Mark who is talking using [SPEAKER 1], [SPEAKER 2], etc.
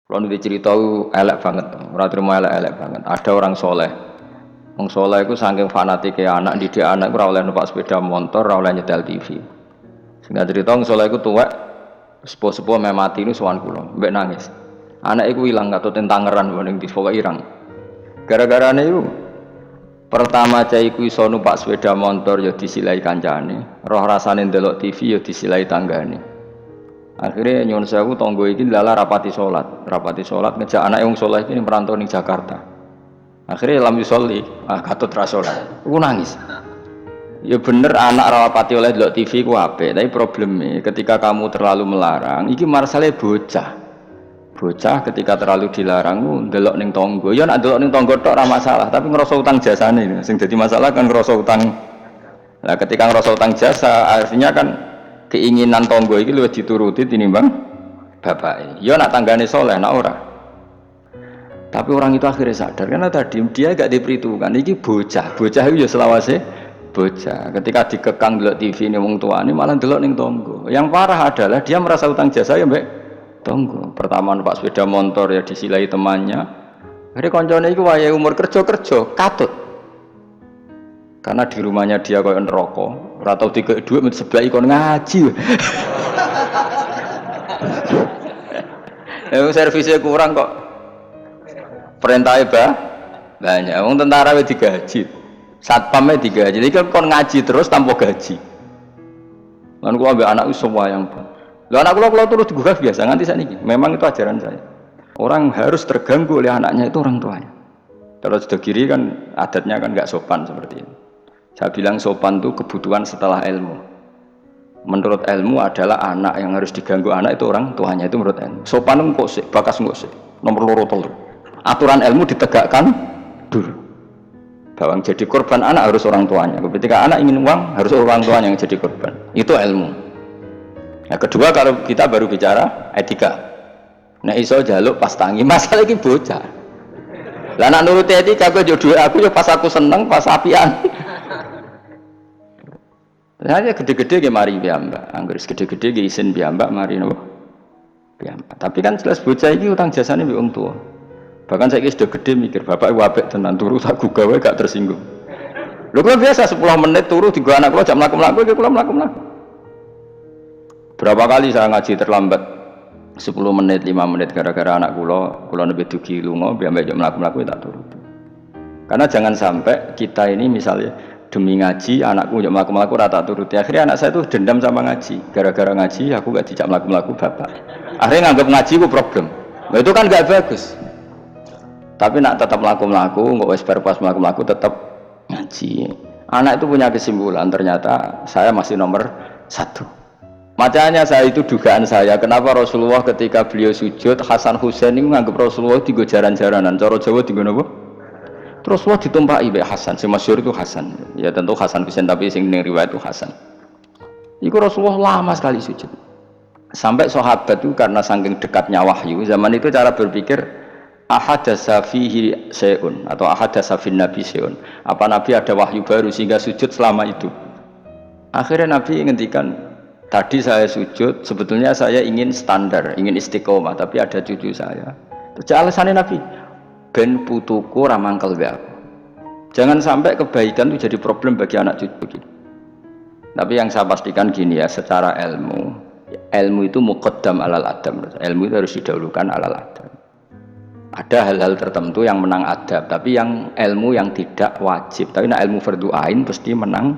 [SPEAKER 1] Kalau nanti cerita elek banget, ora terima elek banget. Ada orang soleh, wong soleh itu saking fanatiknya anak didik anak itu ora oleh numpak sepeda motor, ora oleh nyetel TV. Sehingga cerita wong soleh itu tuwek, sepuh-sepuh mati ini sowan kula, mbek nangis. Anak itu hilang atau tentangeran ning di pokok irang. Gara-gara itu pertama cah iku iso numpak sepeda motor ya disilai kancane, roh rasane ndelok TV ya disilai tanggane. Akhirnya nyuwun sewu tonggo iki lala rapati salat ngejak anak yang saleh iki merantau ning Jakarta. Akhirnya lam yusolli, katut ra salat. Aku nangis. Ya bener anak rapati oleh delok TV ku apik, tapi problemnya ketika kamu terlalu melarang, iki marsale bocah. Bocah ketika terlalu dilarang ndelok ning tonggo. Ya nek ndelok ning tonggo tok ora masalah, tapi ngrasa utang jasane sing dadi masalah kan ngrasa utang. Nah, ketika ngrasa utang jasa, artinya kan keinginan tonggo iki luwih dituruti tinimbang bapak. Ya nak tanggane soleh, nak ora. Tapi orang itu akhirnya sadar karena tadi dia gak diperhitungkan. Iki bocah itu ya selawase bocah. Ketika dikekang delok TV ini wong tuane malah delok ning tonggo. Yang parah adalah dia merasa utang jasa ya mbek tonggo. Pertama numpak sepeda motor ya disilai temannya. Akhirnya koncone iku wayahe umur kerja katut. Karena di rumahnya dia koyo neraka. Ora tau dikek dhuwit men sebelah ikon ngaji. Servisnya kurang kok. Perintahnya banyak. Wong tentara wis digaji. Satpamnya digaji. Jadi kan kon ngaji terus tanpa gaji. Lan kula ambek anak iso wayang. Lho anak kula terus digugah biasa nganti sakniki. Memang itu ajaran saya. Orang harus terganggu oleh anaknya itu orang tuanya. Kalau sudah kiri kan adatnya kan enggak sopan seperti ini. Saya bilang sopan itu kebutuhan setelah ilmu. Menurut ilmu adalah anak yang harus diganggu anak itu orang tuanya itu menurut ilmu. Sopan itu kok sih, bakas kok sih. Nomor loro telu. Aturan ilmu ditegakkan dulu. Bahwa yang jadi korban anak harus orang tuanya. Ketika anak ingin uang harus orang tuanya yang jadi korban. Itu ilmu. Nah, kedua kalau kita baru bicara etika. Nah iso jaluk pas tangi masalah ini bocah. Lah nak nuruti etika aku jodoh aku ya pas aku seneng pas apian. Hanya gede-gede ke mari piyambak, anggur gede-gede ke isin piyambak mari nopo piyambak. Tapi kan jelas bocah iki utang jasane mbek wong tua. Bahkan saya sudah gede mikir bapak iku apik tenan turu tak gugah wae gak tersinggung. Lho kula biasa 10 menit turu digo anak kula jam mlaku-mlaku iki kula mlaku-mlaku. Berapa kali saya ngaji terlambat 10 menit, 5 menit gara-gara anak kula nembe dugi lunga piyambak jam mlaku-mlaku tak turu. Karena jangan sampai kita ini misalnya demi ngaji anakku jam melaku-melaku rata turuti akhirnya anak saya itu dendam sama ngaji gara-gara ngaji aku gak dijak melaku-melaku bapak akhirnya nganggap ngaji itu problem. Nah, itu kan gak bagus tapi nak tetap melaku-melaku nggak wes pas melaku-melaku tetap ngaji. Anak itu punya kesimpulan ternyata saya masih nomor 1. Makanya saya itu dugaan saya kenapa Rasulullah ketika beliau sujud Hasan Husain ini menganggap Rasulullah tiga jaran-jaranan cara Jawa tiga apa? Terus Allah ditumpaki mbek Hasan, sing masyhur itu Hasan. Ya tentu Hasan Husain tapi sing ning riwayat itu Hasan. Iku Rasulullah lama sekali sujud. Sampai sahabat itu karena saking dekatnya wahyu, zaman itu cara berpikir ahadasa fihi syai'un atau ahadasa fin nabi syai'un. Apa nabi ada wahyu baru sehingga sujud selama itu. Akhirnya nabi ngendikan, tadi saya sujud sebetulnya saya ingin standar, ingin istiqomah tapi ada cucu saya. Terus alasannya nabi ben putuku ramangkel be aku. Jangan sampai kebaikan itu jadi problem bagi anak cucu. Tapi yang saya pastikan gini ya, secara ilmu itu muqaddam alal adab. Ilmu itu harus didahulukan alal adab. Ada hal-hal tertentu yang menang adab, tapi yang ilmu yang tidak wajib. Tapi ilmu fardhu ain pasti menang